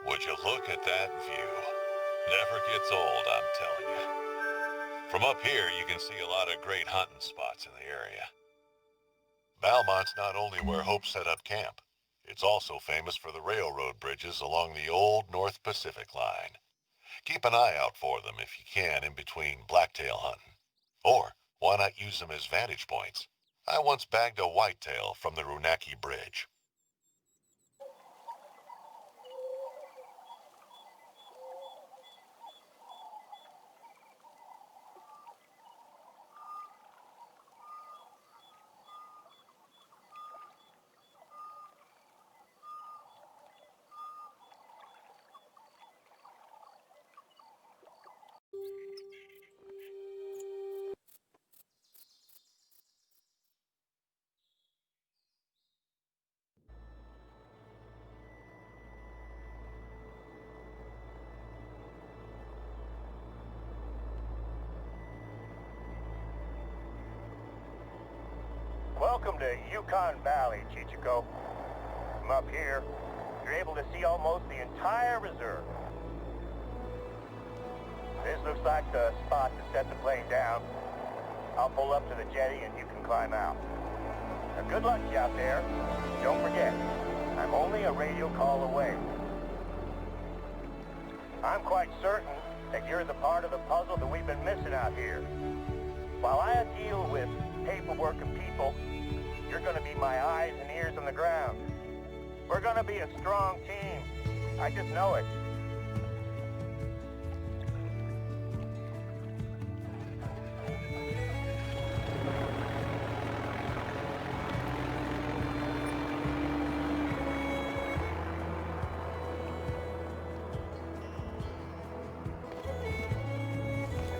Would you look at that view? Never gets old, I'm telling you. From up here, you can see a lot of great hunting spots in the area. Valmont's not only where Hope set up camp, it's also famous for the railroad bridges along the old North Pacific line. Keep an eye out for them if you can in between blacktail hunting. Or why not use them as vantage points? I once bagged a whitetail from the Runaki Bridge. Welcome to Yukon Valley, Chichiko. From up here, you're able to see almost the entire reserve. This looks like the spot to set the plane down. I'll pull up to the jetty and you can climb out. Now, good luck to you out there. Don't forget, I'm only a radio call away. I'm quite certain that you're the part of the puzzle that we've been missing out here. While I deal with paperwork and people, you're going to be my eyes and ears on the ground. We're going to be a strong team. I just know it.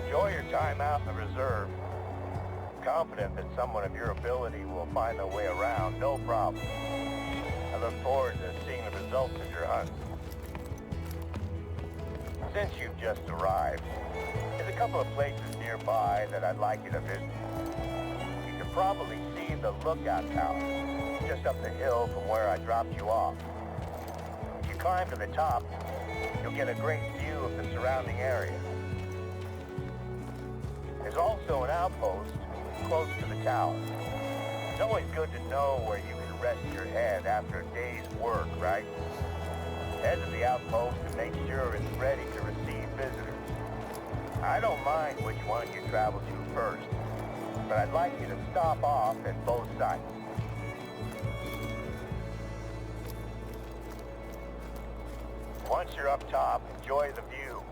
Enjoy your time out in the reserve. Confident that someone of your ability will find their way around, no problem. I look forward to seeing the results of your hunt. Since you've just arrived, there's a couple of places nearby that I'd like you to visit. You can probably see the lookout tower just up the hill from where I dropped you off. If you climb to the top, you'll get a great view of the surrounding area. There's also an outpost close to the tower. It's always good to know where you can rest your head after a day's work, right? Head to the outpost and make sure it's ready to receive visitors. I don't mind which one you travel to first, but I'd like you to stop off at both sites. Once you're up top, enjoy the view.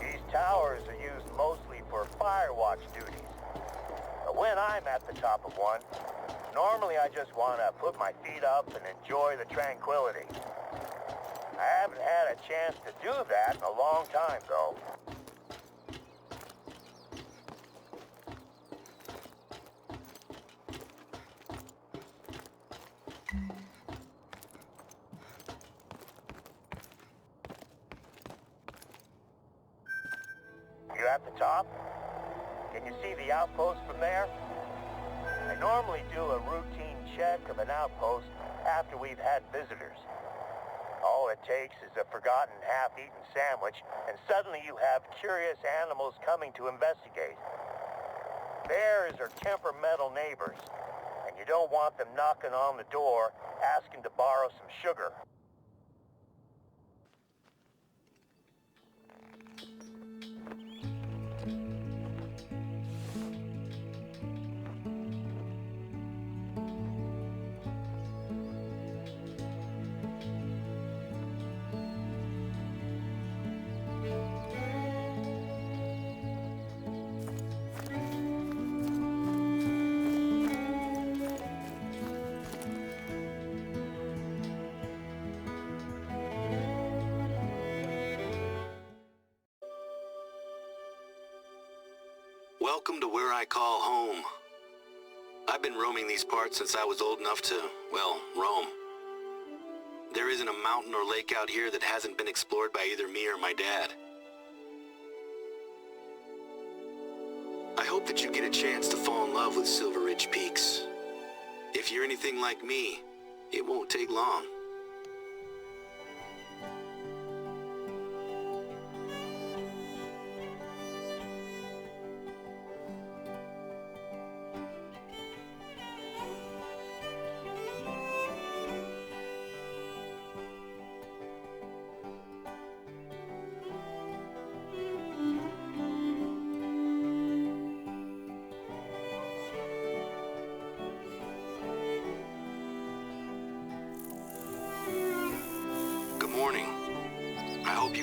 These towers are used mostly for fire watch duties. But when I'm at the top of one, normally I just want to put my feet up and enjoy the tranquility. I haven't had a chance to do that in a long time, though. You at the top? Can you see the outpost from there? I normally do a routine check of an outpost after we've had visitors. All it takes is a forgotten half-eaten sandwich, and suddenly you have curious animals coming to investigate. Bears are temperamental neighbors, and you don't want them knocking on the door asking to borrow some sugar. Welcome to where I call home. I've been roaming these parts since I was old enough to, well, roam. There isn't a mountain or lake out here that hasn't been explored by either me or my dad. I hope that you get a chance to fall in love with Silver Ridge Peaks. If you're anything like me, it won't take long.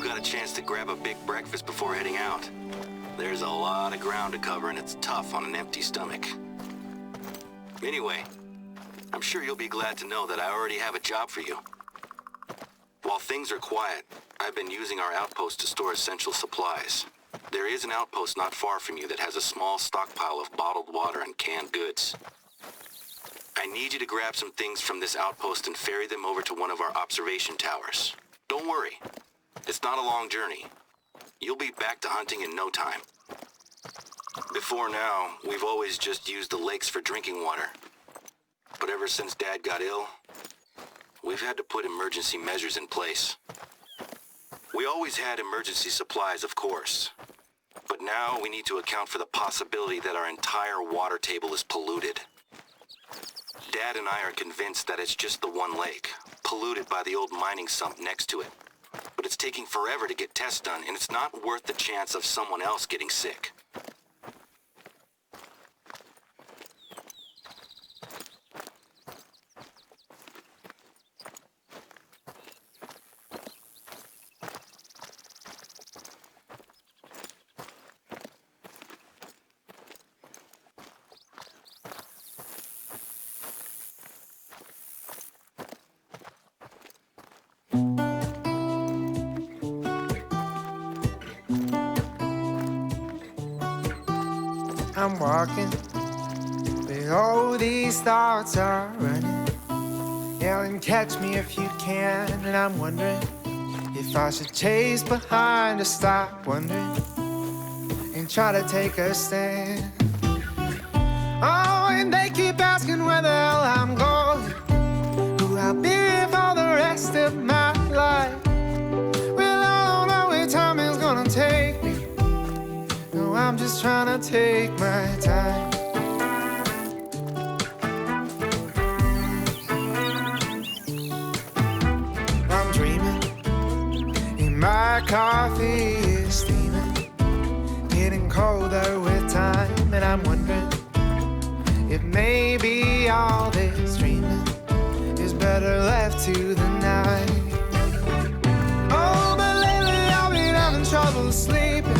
A chance to grab a big breakfast before heading out. There's a lot of ground to cover and it's tough on an empty stomach. Anyway, I'm sure you'll be glad to know that I already have a job for you. While things are quiet, I've been using our outpost to store essential supplies. There is an outpost not far from you that has a small stockpile of bottled water and canned goods. I need you to grab some things from this outpost and ferry them over to one of our observation towers. Don't worry. It's not a long journey. You'll be back to hunting in no time. Before now, we've always just used the lakes for drinking water. But ever since Dad got ill, we've had to put emergency measures in place. We always had emergency supplies, of course. But now we need to account for the possibility that our entire water table is polluted. Dad and I are convinced that it's just the one lake, polluted by the old mining sump next to it. But it's taking forever to get tests done, and it's not worth the chance of someone else getting sick. I'm walking, but all these thoughts are running. Yelling, catch me if you can. And I'm wondering if I should chase behind or stop wondering and try to take a stand. Oh, and they keep asking where the hell I'm going, who I'll be for the rest of my life. Well, I don't know where time is gonna take me. No, I'm just trying to take my time. I'm dreaming, and my coffee is steaming, getting colder with time. And I'm wondering if maybe all this dreaming is better left to the night. Oh, but lately I've been having trouble sleeping.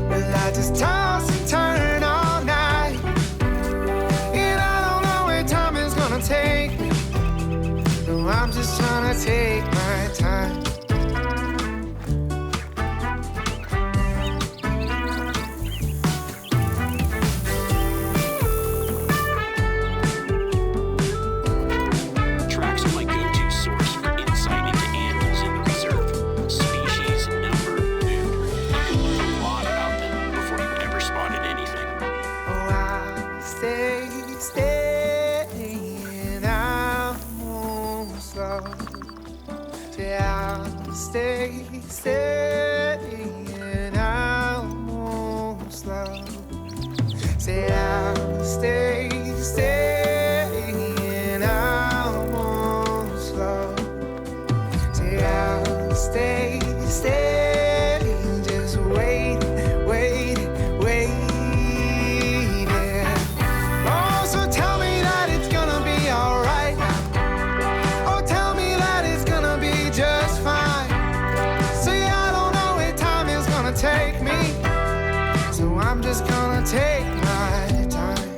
Well, I just toss and turn all night, and I don't know where time is gonna take me. No, I'm just trying to take my time. Tracks are my go-to source for insight into animals in the reserve. Species, number, mood. You can learn a lot about them before you've ever spotted anything. Oh, I'll stay, and I won't slow. Yeah, I'll stay, and I won't slow. Say I'll stay, and I won't slow. Say I'll stay, just wait. Oh, so tell me that it's gonna be alright. Oh, tell me that it's gonna be just fine. See, I don't know where time is gonna take me, so I'm just gonna take my time.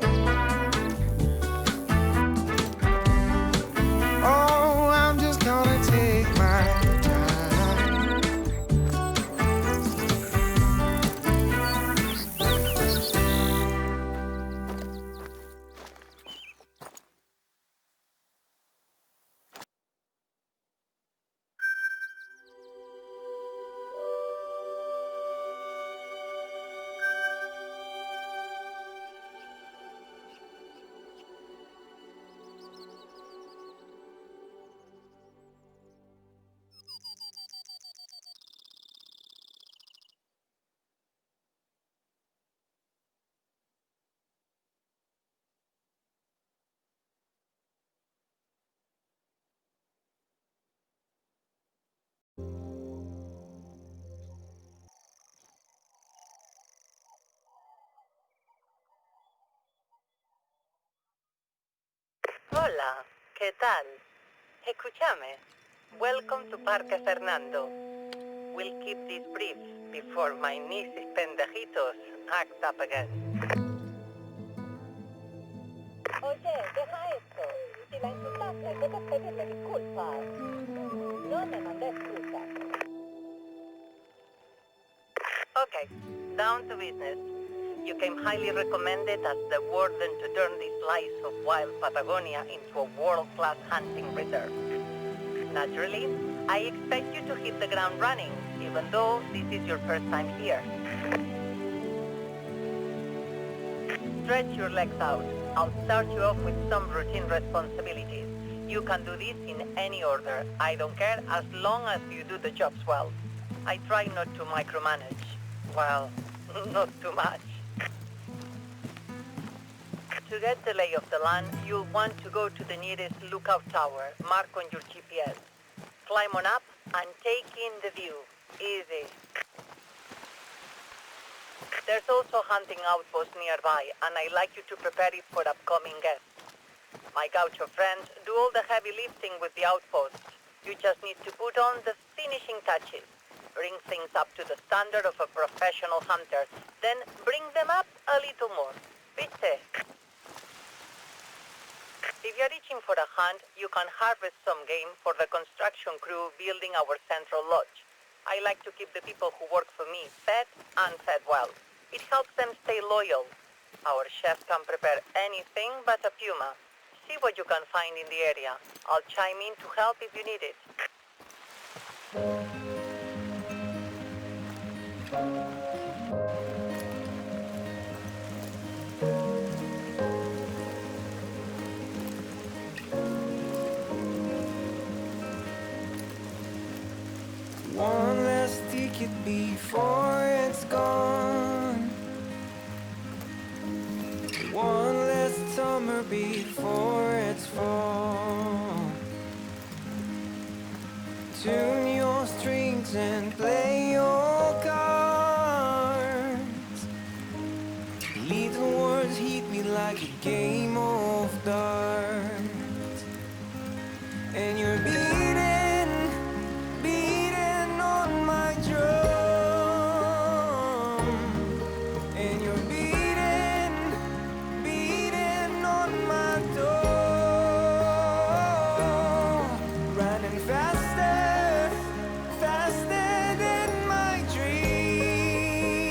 Hola, ¿qué tal? Escúchame. Welcome to Parque Fernando. We'll keep this brief before my nieces pendejitos act up again. Oye, deja esto. Si la insultaste, debes pedirle disculpas. No me mandé excusas. Okay, down to business. You came highly recommended as the warden to turn this slice of wild Patagonia into a world-class hunting reserve. Naturally, I expect you to hit the ground running, even though this is your first time here. Stretch your legs out. I'll start you off with some routine responsibilities. You can do this in any order. I don't care as long as you do the jobs well. I try not to micromanage. Well, not too much. To get the lay of the land, you'll want to go to the nearest lookout tower, mark on your GPS. Climb on up and take in the view. Easy. There's also a hunting outpost nearby, and I'd like you to prepare it for upcoming guests. My gaucho friends do all the heavy lifting with the outpost. You just need to put on the finishing touches. Bring things up to the standard of a professional hunter, then bring them up a little more. ¿Viste? If you're itching for a hunt, you can harvest some game for the construction crew building our central lodge. I like to keep the people who work for me fed and fed well. It helps them stay loyal. Our chef can prepare anything but a puma. See what you can find in the area. I'll chime in to help if you need it. One last ticket before it's gone. One last summer before it's fall. Tune your strings and play your cards. Little words hit me like a game of darts. And you're beating on my drum. And you're beating on my door. Running faster than my dreams.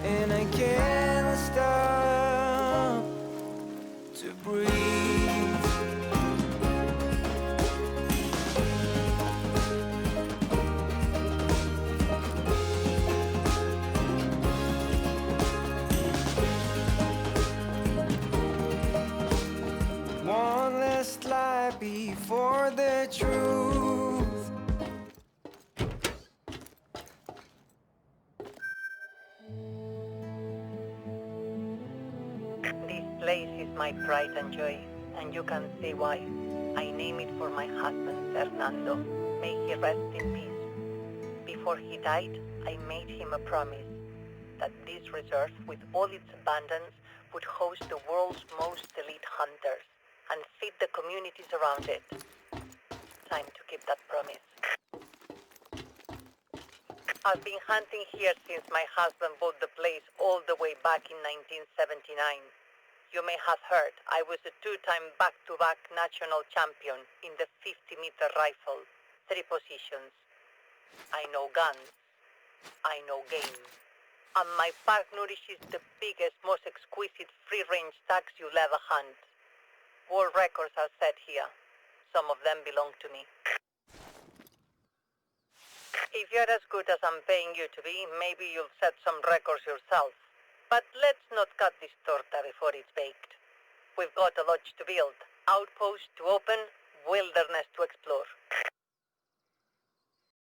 And I can't stop to breathe. One last lie before the truth. This place is my pride and joy, and you can see why. I name it for my husband, Fernando. May he rest in peace. Before he died, I made him a promise that this reserve, with all its abundance, would host the world's most elite hunters and feed the communities around it. Time to keep that promise. I've been hunting here since my husband bought the place all the way back in 1979. You may have heard I was a two-time back-to-back national champion in the 50-meter rifle, 3 positions. I know guns. I know game. And my park nourishes the biggest, most exquisite free-range stags you'll ever hunt. World records are set here. Some of them belong to me. If you're as good as I'm paying you to be, maybe you'll set some records yourself. But let's not cut this torta before it's baked. We've got a lodge to build, outposts to open, wilderness to explore.